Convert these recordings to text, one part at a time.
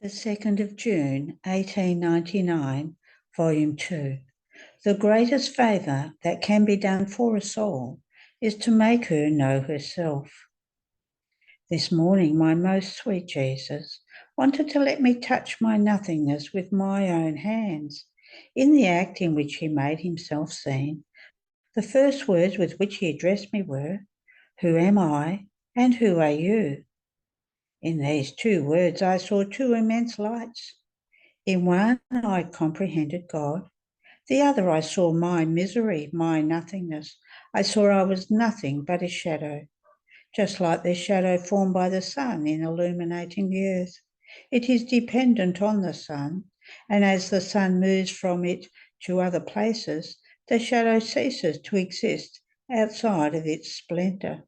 The 2nd of June, 1899, Volume 2. The greatest favour that can be done for a soul is to make her know herself. This morning, my most sweet Jesus wanted to let me touch my nothingness with my own hands. In the act in which he made himself seen, the first words with which he addressed me were, "Who am I and who are you?" In these two words I saw two immense lights. In one I comprehended God. The other I saw my misery, my nothingness. I saw I was nothing but a shadow, just like the shadow formed by the sun in illuminating the earth. It is dependent on the sun, and as the sun moves from it to other places, the shadow ceases to exist outside of its splendour.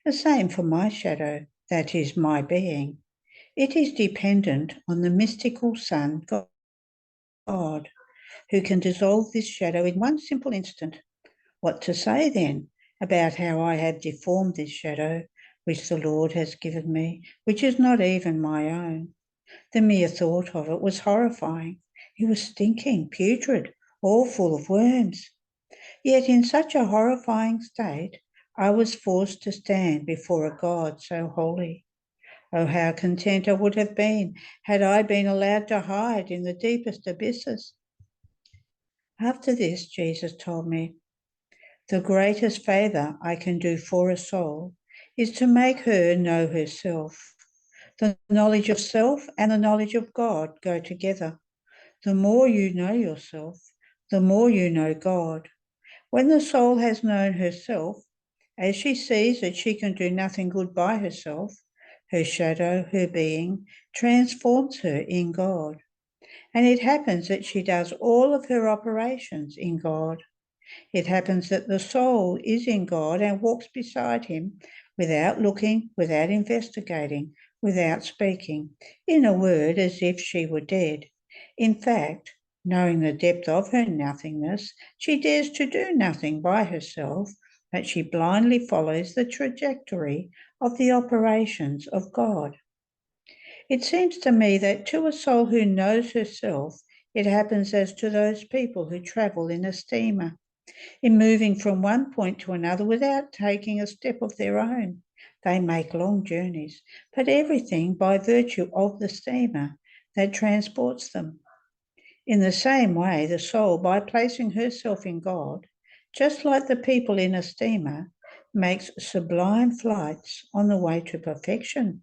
The same for my shadow, that is my being. It is dependent on the mystical sun, God, who can dissolve this shadow in one simple instant. What to say then about how I have deformed this shadow which the Lord has given me, which is not even my own? The mere thought of it was horrifying. It was stinking, putrid, all full of worms. Yet in such a horrifying state, I was forced to stand before a God so holy. Oh, how content I would have been had I been allowed to hide in the deepest abysses. After this, Jesus told me, the greatest favour I can do for a soul is to make her know herself. The knowledge of self and the knowledge of God go together. The more you know yourself, the more you know God. When the soul has known herself, as she sees that she can do nothing good by herself, her shadow, her being, transforms her in God. And it happens that she does all of her operations in God. It happens that the soul is in God and walks beside him without looking, without investigating, without speaking, in a word, as if she were dead. In fact, knowing the depth of her nothingness, she dares to do nothing by herself, but she blindly follows the trajectory of the operations of God. It seems to me that to a soul who knows herself, it happens as to those people who travel in a steamer, in moving from one point to another without taking a step of their own. They make long journeys, but everything by virtue of the steamer that transports them. In the same way, the soul, by placing herself in God, just like the people in a steamer, makes sublime flights on the way to perfection,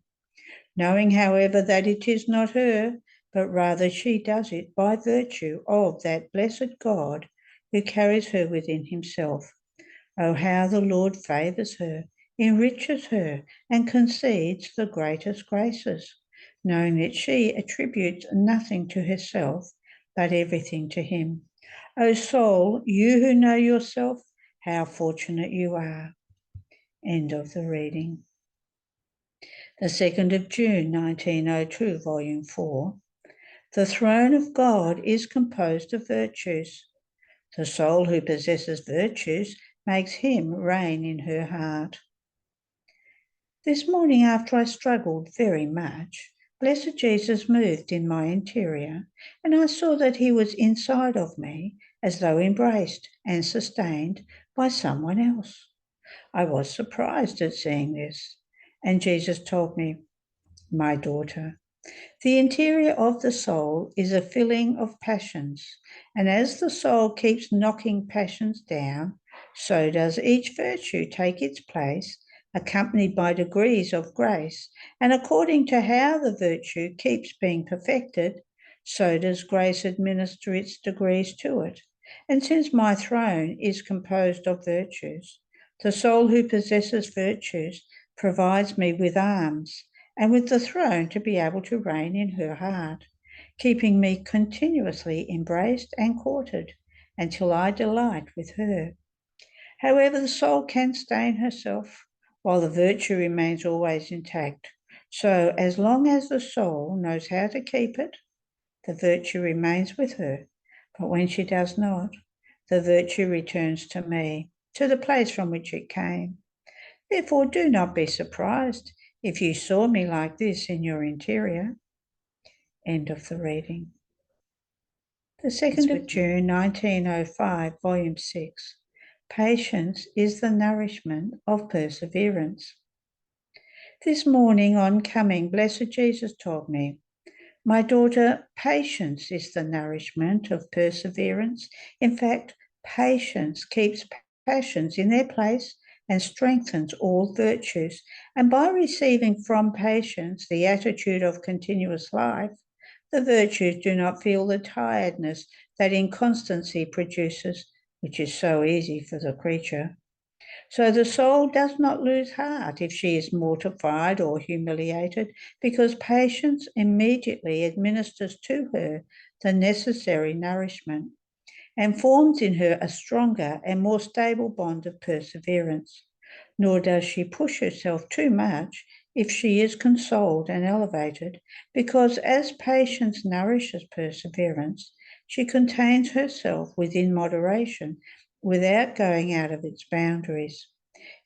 knowing, however, that it is not her, but rather she does it by virtue of that blessed God who carries her within himself. Oh, how the Lord favours her, enriches her, and concedes the greatest graces, knowing that she attributes nothing to herself, but everything to him. O soul, you who know yourself, how fortunate you are. End of the reading. The 2nd of June, 1902, Volume 4. The throne of God is composed of virtues. The soul who possesses virtues makes him reign in her heart. This morning, after I struggled very much, Blessed Jesus moved in my interior, and I saw that he was inside of me, as though embraced and sustained by someone else. I was surprised at seeing this, and Jesus told me, my daughter, the interior of the soul is a filling of passions, and as the soul keeps knocking passions down, so does each virtue take its place, accompanied by degrees of grace, and according to how the virtue keeps being perfected, so does grace administer its degrees to it. And since my throne is composed of virtues, the soul who possesses virtues provides me with arms, and with the throne to be able to reign in her heart, keeping me continuously embraced and courted until I delight with her. However, the soul can stain herself, while the virtue remains always intact. So, as long as the soul knows how to keep it, the virtue remains with her. But when she does not, the virtue returns to me, to the place from which it came. Therefore, do not be surprised if you saw me like this in your interior. End of the reading. The 2nd of June 1905, Volume 6. Patience is the nourishment of perseverance. This morning on coming, Blessed Jesus told me, "My daughter, patience is the nourishment of perseverance. In fact, patience keeps passions in their place and strengthens all virtues. And by receiving from patience the attitude of continuous life, the virtues do not feel the tiredness that inconstancy produces, which is so easy for the creature. So the soul does not lose heart if she is mortified or humiliated, because patience immediately administers to her the necessary nourishment and forms in her a stronger and more stable bond of perseverance. Nor does she push herself too much if she is consoled and elevated, because as patience nourishes perseverance, she contains herself within moderation without going out of its boundaries.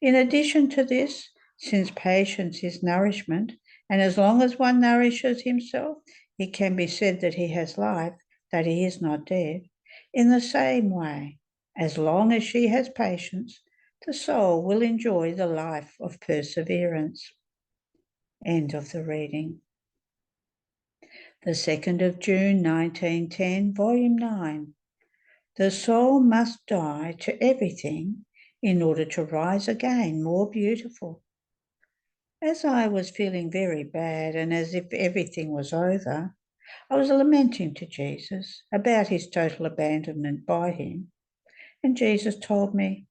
In addition to this, since patience is nourishment, and as long as one nourishes himself, it can be said that he has life, that he is not dead. In the same way, as long as she has patience, the soul will enjoy the life of perseverance. End of the reading. The 2nd of June 1910, Volume 9. The soul must die to everything in order to rise again more beautiful. As I was feeling very bad and as if everything was over, I was lamenting to Jesus about his total abandonment by him. And Jesus told me,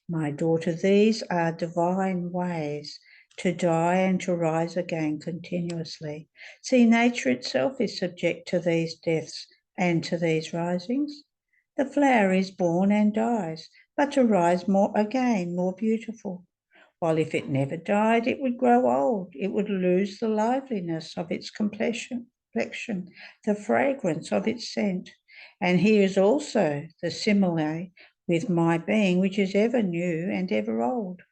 "My daughter, these are divine ways to die and to rise again continuously. See, nature itself is subject to these deaths and to these risings. The flower is born and dies, but to rise more again, more beautiful. While if it never died, it would grow old. It would lose the liveliness of its complexion, the fragrance of its scent. And here is also the simile with my being, which is ever new and ever old.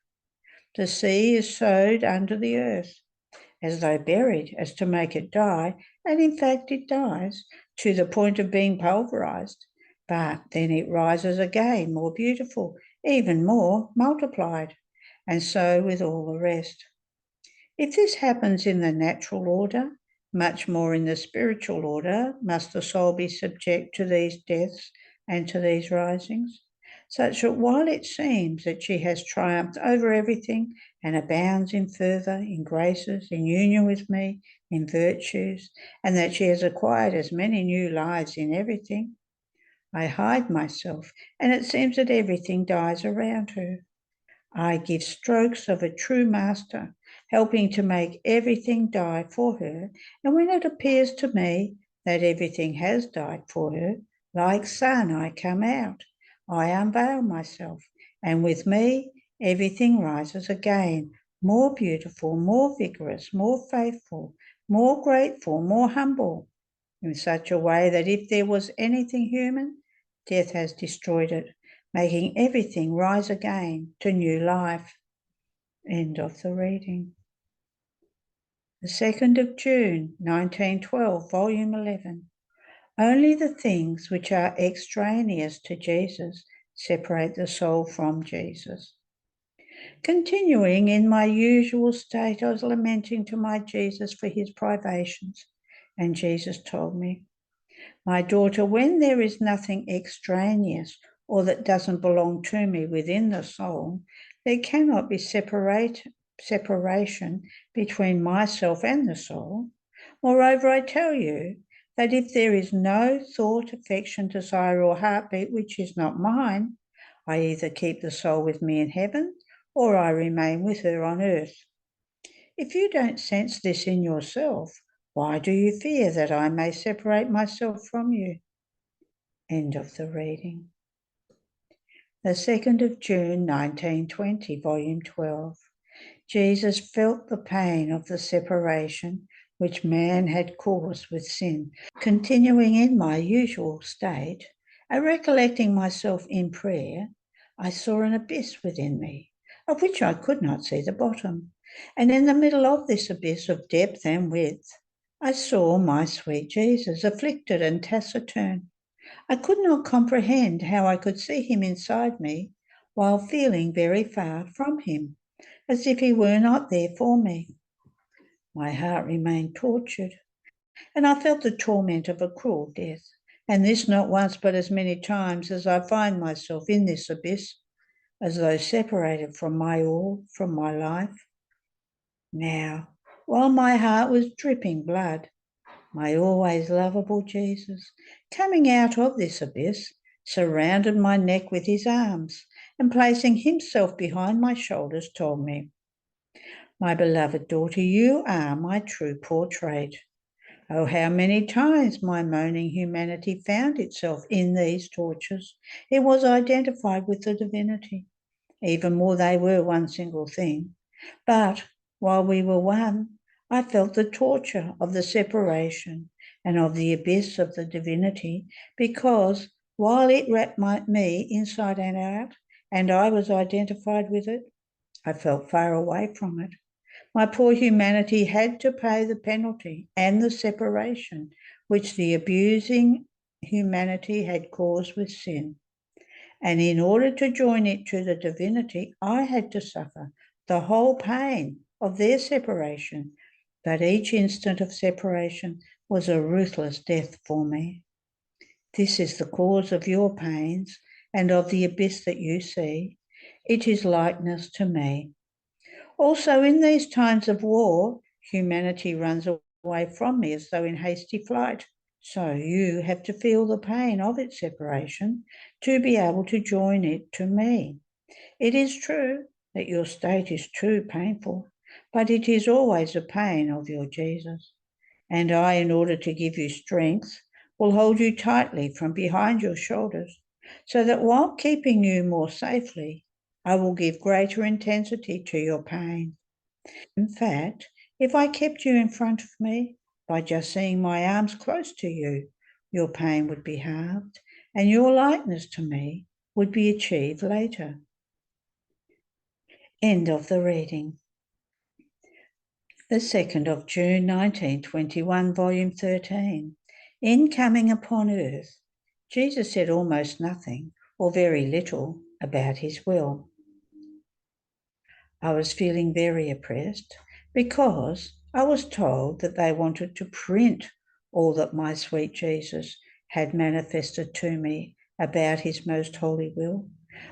The sea is sowed under the earth, as though buried, as to make it die, and in fact it dies, to the point of being pulverized. But then it rises again, more beautiful, even more multiplied, and so with all the rest. If this happens in the natural order, much more in the spiritual order must the soul be subject to these deaths and to these risings, such that while it seems that she has triumphed over everything and abounds in fervour, in graces, in union with me, in virtues, and that she has acquired as many new lives in everything, I hide myself, and it seems that everything dies around her. I give strokes of a true master, helping to make everything die for her, and when it appears to me that everything has died for her, like sun I come out, I unveil myself, and with me everything rises again, more beautiful, more vigorous, more faithful, more grateful, more humble, in such a way that if there was anything human, death has destroyed it, making everything rise again to new life." End of the reading. The 2nd of June, 1912, Volume 11. Only the things which are extraneous to Jesus separate the soul from Jesus. Continuing in my usual state, I was lamenting to my Jesus for his privations, and Jesus told me, "My daughter, when there is nothing extraneous or that doesn't belong to me within the soul, there cannot be separation between myself and the soul. Moreover, I tell you that if there is no thought, affection, desire, or heartbeat which is not mine, I either keep the soul with me in heaven or I remain with her on earth. If you don't sense this in yourself, why do you fear that I may separate myself from you?" End of the reading. The 2nd of June, 1920, Volume 12. Jesus felt the pain of the separation which man had caused with sin. Continuing in my usual state, and recollecting myself in prayer, I saw an abyss within me, of which I could not see the bottom. And in the middle of this abyss of depth and width, I saw my sweet Jesus afflicted and taciturn. I could not comprehend how I could see him inside me while feeling very far from him, as if he were not there for me. My heart remained tortured, and I felt the torment of a cruel death, and this not once but as many times as I find myself in this abyss, as though separated from my all, from my life. Now, while my heart was dripping blood, my always lovable Jesus, coming out of this abyss, surrounded my neck with his arms, and placing himself behind my shoulders, told me, "My beloved daughter, you are my true portrait." Oh, how many times my moaning humanity found itself in these tortures. It was identified with the divinity. Even more, they were one single thing. But while we were one, I felt the torture of the separation and of the abyss of the divinity, because while it wrapped me inside and out, and I was identified with it, I felt far away from it. My poor humanity had to pay the penalty and the separation which the abusing humanity had caused with sin. And in order to join it to the divinity, I had to suffer the whole pain of their separation. But each instant of separation was a ruthless death for me. This is the cause of your pains and of the abyss that you see. It is likeness to me. Also, in these times of war, humanity runs away from me as though in hasty flight. So you have to feel the pain of its separation to be able to join it to me. It is true that your state is too painful, but it is always the pain of your Jesus. And I, in order to give you strength, will hold you tightly from behind your shoulders, so that while keeping you more safely, I will give greater intensity to your pain. In fact, if I kept you in front of me, by just seeing my arms close to you, your pain would be halved, and your likeness to me would be achieved later. End of the reading. The 2nd of June 1921, Volume 13. In coming upon earth, Jesus said almost nothing, or very little, about his will. I was feeling very oppressed because I was told that they wanted to print all that my sweet Jesus had manifested to me about his most holy will.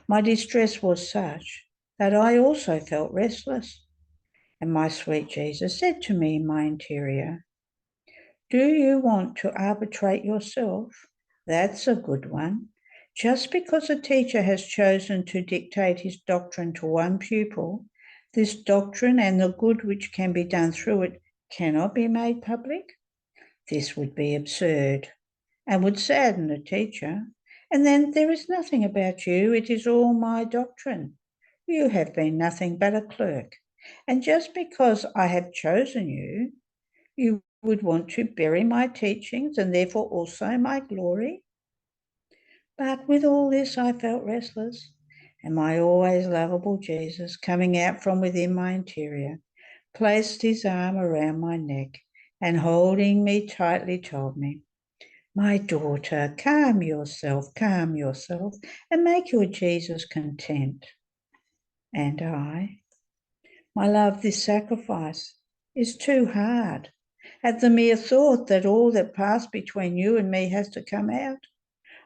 My distress was such that I also felt restless. And my sweet Jesus said to me in my interior, "Do you want to arbitrate yourself? That's a good one. Just because a teacher has chosen to dictate his doctrine to one pupil, this doctrine and the good which can be done through it cannot be made public? This would be absurd and would sadden the teacher. And then there is nothing about you. It is all my doctrine. You have been nothing but a clerk. And just because I have chosen you, you would want to bury my teachings and therefore also my glory?" But with all this, I felt restless, and my always lovable Jesus, coming out from within my interior, placed his arm around my neck and holding me tightly told me, "My daughter, calm yourself, and make your Jesus content." And I, "My love, this sacrifice is too hard. At the mere thought that all that passed between you and me has to come out,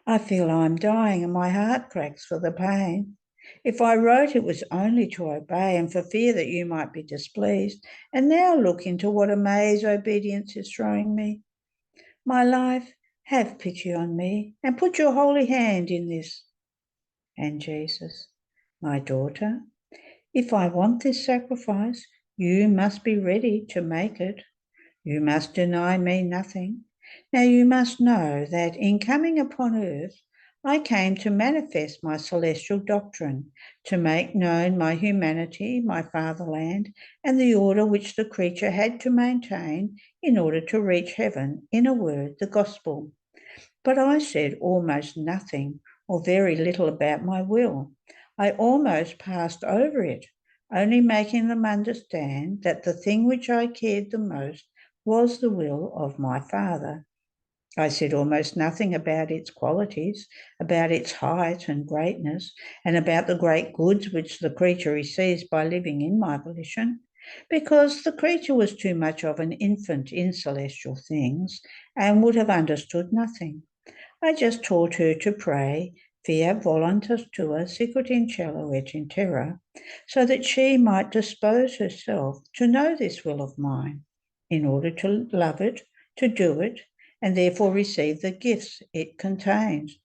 I feel I'm dying and my heart cracks for the pain. If I wrote, it was only to obey and for fear that you might be displeased. And now look into what a maze obedience is throwing me. My life, have pity on me and put your holy hand in this." And Jesus, "My daughter, if I want this sacrifice, you must be ready to make it. You must deny me nothing. Now you must know that in coming upon earth, I came to manifest my celestial doctrine, to make known my humanity, my fatherland, and the order which the creature had to maintain in order to reach heaven, in a word, the gospel. But I said almost nothing or very little about my will. I almost passed over it, only making them understand that the thing which I cared the most was the will of my Father. I said almost nothing about its qualities, about its height and greatness, and about the great goods which the creature receives by living in my volition, because the creature was too much of an infant in celestial things and would have understood nothing. I just taught her to pray, fiat voluntas tua sicut in cielo et in terra, so that she might dispose herself to know this will of mine, in order to love it, to do it, and therefore receive the gifts it contains.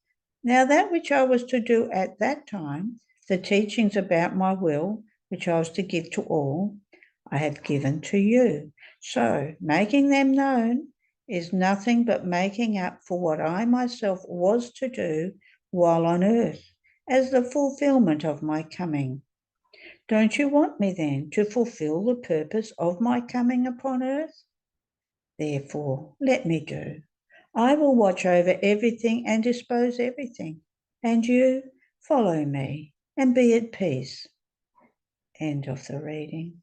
Now that which I was to do at that time, the teachings about my will, which I was to give to all, I have given to you. So, making them known is nothing but making up for what I myself was to do while on earth, as the fulfillment of my coming. Don't you want me then to fulfill the purpose of my coming upon earth? Therefore, let me do. I will watch over everything and dispose everything, and you follow me and be at peace. End of the reading.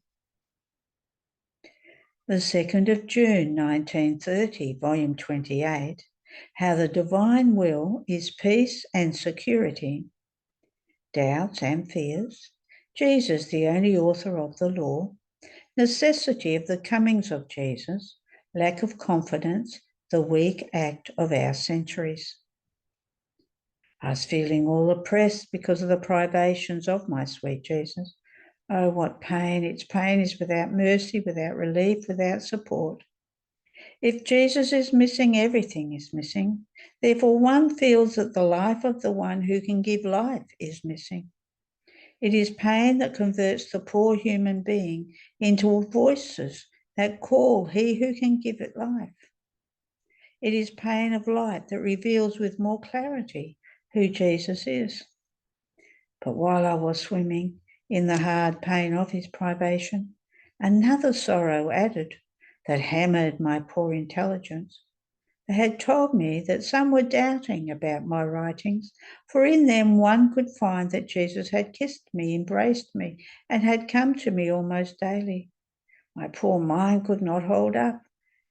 The 2nd of June, 1930, volume 28, How the Divine Will is Peace and Security. Doubts and fears. Jesus, the only author of the law. Necessity of the comings of Jesus. Lack of confidence, the weak act of our centuries. I was feeling all oppressed because of the privations of my sweet Jesus. Oh, what pain. Its pain is without mercy, without relief, without support. If Jesus is missing, everything is missing. Therefore, one feels that the life of the one who can give life is missing. It is pain that converts the poor human being into voices that call he who can give it life. It is pain of light that reveals with more clarity who Jesus is. But while I was swimming in the hard pain of his privation, another sorrow added that hammered my poor intelligence. They had told me that some were doubting about my writings, for in them one could find that Jesus had kissed me, embraced me, and had come to me almost daily. My poor mind could not hold up.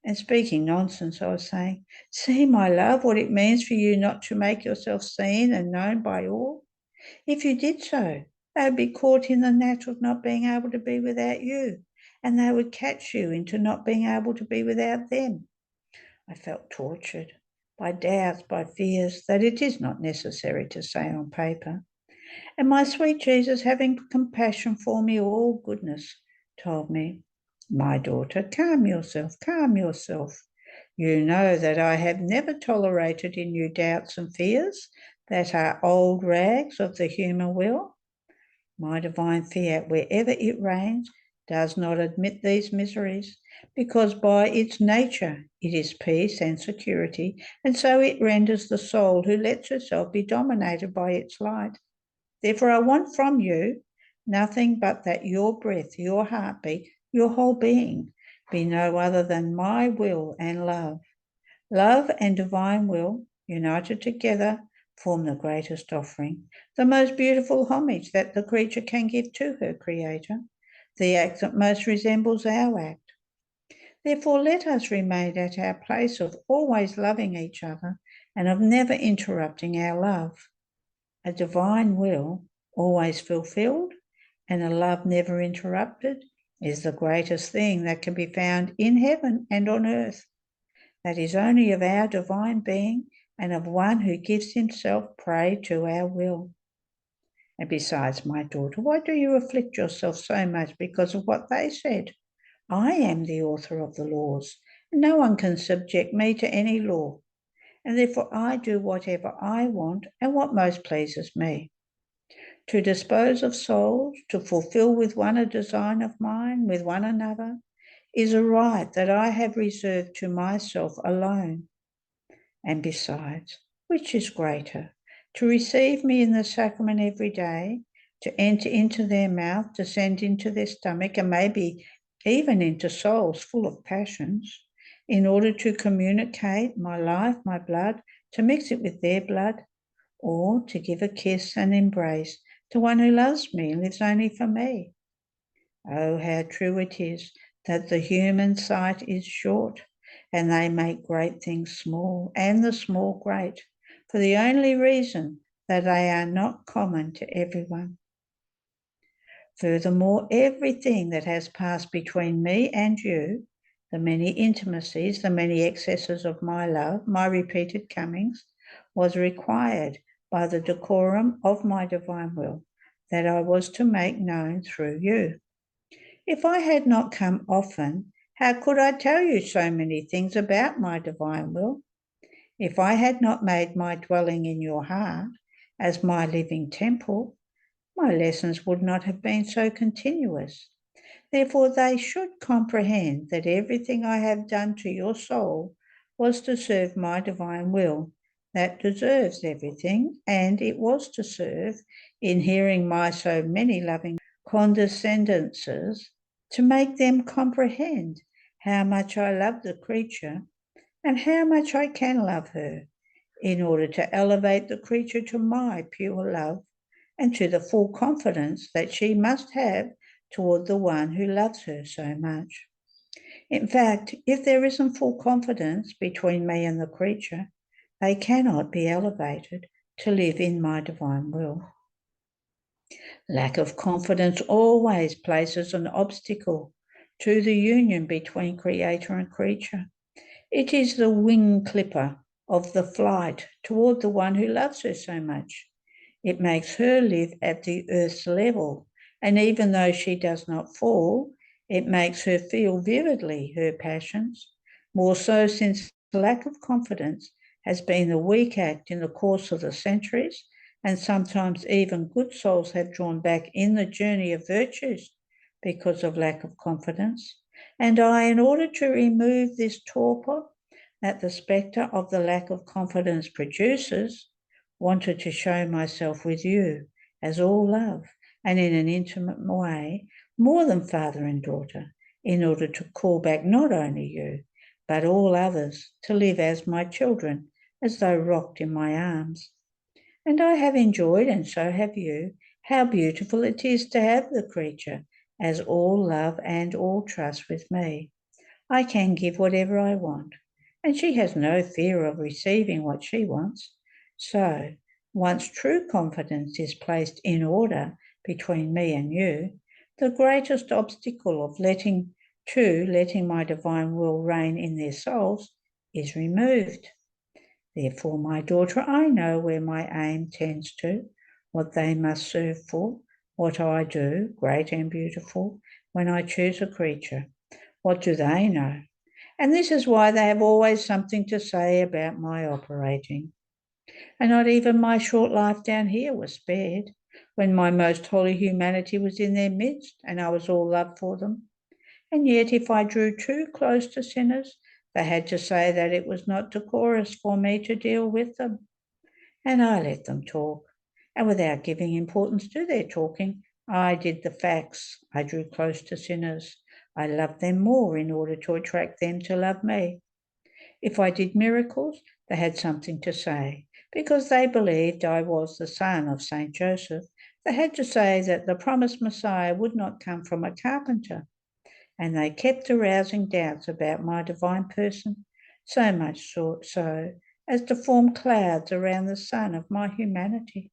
And speaking nonsense, I was saying, see, my love, what it means for you not to make yourself seen and known by all. If you did so, they would be caught in the net of not being able to be without you, and they would catch you into not being able to be without them. I felt tortured by doubts, by fears that it is not necessary to say on paper. And my sweet Jesus, having compassion for me, all goodness, told me, my daughter, calm yourself, calm yourself. You know that I have never tolerated in you doubts and fears that are old rags of the human will. My divine fiat, wherever it reigns, does not admit these miseries, because by its nature it is peace and security, and so it renders the soul who lets herself be dominated by its light. Therefore I want from you nothing but that your breath, your heartbeat, your whole being be no other than my will and love. Love and divine will, united together, form the greatest offering, the most beautiful homage that the creature can give to her Creator, the act that most resembles our act. Therefore, let us remain at our place of always loving each other and of never interrupting our love. A divine will, always fulfilled, and a love never interrupted, is the greatest thing that can be found in heaven and on earth. That is only of our divine being and of one who gives himself prey to our will. And besides, my daughter, why do you afflict yourself so much because of what they said? I am the author of the laws, and no one can subject me to any law, and therefore I do whatever I want and what most pleases me. To dispose of souls, to fulfill with one a design of mine, with one another, is a right that I have reserved to myself alone. And besides, which is greater, to receive me in the sacrament every day, to enter into their mouth, descend into their stomach, and maybe even into souls full of passions, in order to communicate my life, my blood, to mix it with their blood, or to give a kiss and embrace to one who loves me and lives only for me? Oh, how true it is that the human sight is short, and they make great things small, and the small great, for the only reason that they are not common to everyone. Furthermore, everything that has passed between me and you, the many intimacies, the many excesses of my love, my repeated comings, was required by the decorum of my divine will that I was to make known through you. If I had not come often, how could I tell you so many things about my divine will? If I had not made my dwelling in your heart as my living temple, my lessons would not have been so continuous. Therefore, they should comprehend that everything I have done to your soul was to serve my divine will, that deserves everything, and it was to serve, in hearing my so many loving condescendences, to make them comprehend how much I love the creature and how much I can love her, in order to elevate the creature to my pure love and to the full confidence that she must have toward the one who loves her so much. In fact, if there isn't full confidence between me and the creature, they cannot be elevated to live in my divine will. Lack of confidence always places an obstacle to the union between creator and creature. It is the wing clipper of the flight toward the one who loves her so much. It makes her live at the earth's level, and even though she does not fall, it makes her feel vividly her passions, more so since lack of confidence has been the weak act in the course of the centuries, and sometimes even good souls have drawn back in the journey of virtues because of lack of confidence. And I, in order to remove this torpor that the spectre of the lack of confidence produces, wanted to show myself with you as all love and in an intimate way, more than father and daughter, in order to call back not only you, but all others to live as my children, as though rocked in my arms. And I have enjoyed, and so have you, how beautiful it is to have the creature as all love and all trust with me. I can give whatever I want, and she has no fear of receiving what she wants. So, once true confidence is placed in order between me and you, the greatest obstacle of letting my divine will reign in their souls is removed. Therefore, my daughter, I know where my aim tends to, what they must serve for, what I do, great and beautiful, when I choose a creature. What do they know? And this is why they have always something to say about my operating. And not even my short life down here was spared, when my most holy humanity was in their midst and I was all love for them. And yet, if I drew too close to sinners, they had to say that it was not decorous for me to deal with them. And I let them talk. And without giving importance to their talking, I did the facts. I drew close to sinners. I loved them more in order to attract them to love me. If I did miracles, they had something to say. Because they believed I was the son of Saint Joseph, they had to say that the promised Messiah would not come from a carpenter. And they kept arousing doubts about my divine person, so much so as to form clouds around the sun of my humanity.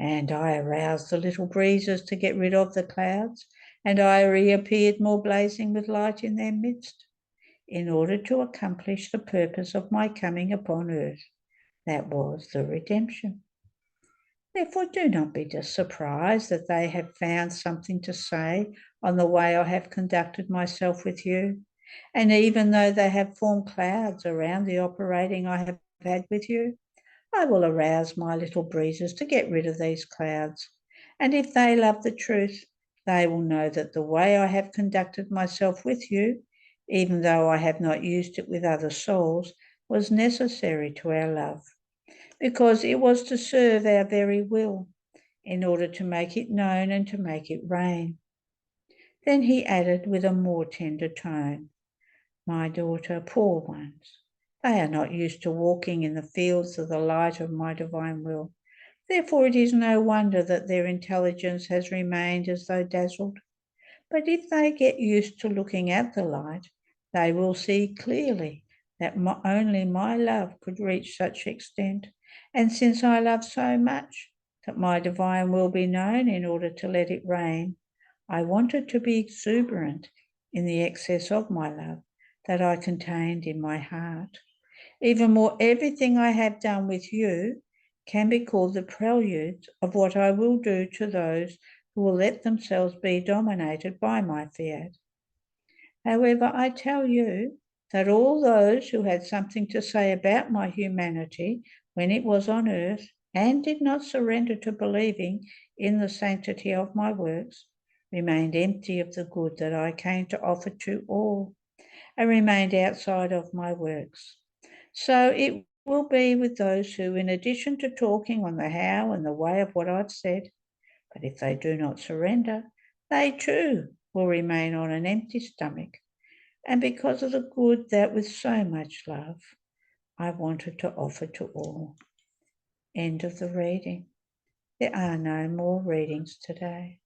And I aroused the little breezes to get rid of the clouds, and I reappeared more blazing with light in their midst, in order to accomplish the purpose of my coming upon earth, that was the redemption. Therefore, do not be surprised that they have found something to say on the way I have conducted myself with you. And even though they have formed clouds around the operating I have had with you, I will arouse my little breezes to get rid of these clouds. And if they love the truth, they will know that the way I have conducted myself with you, even though I have not used it with other souls, was necessary to our love, because it was to serve our very will, in order to make it known and to make it reign. Then he added with a more tender tone, my daughter, poor ones, they are not used to walking in the fields of the light of my divine will. Therefore it is no wonder that their intelligence has remained as though dazzled. But if they get used to looking at the light, they will see clearly that only my love could reach such extent. And since I love so much that my divine will be known in order to let it rain, I wanted to be exuberant in the excess of my love that I contained in my heart. Even more, everything I have done with you can be called the prelude of what I will do to those who will let themselves be dominated by my fiat. However, I tell you that all those who had something to say about my humanity when it was on earth and did not surrender to believing in the sanctity of my works remained empty of the good that I came to offer to all and remained outside of my works. So it will be with those who, in addition to talking on the how and the way of what I've said, but if they do not surrender, they too will remain on an empty stomach. And because of the good that with so much love I wanted to offer to all. End of the reading. There are no more readings today.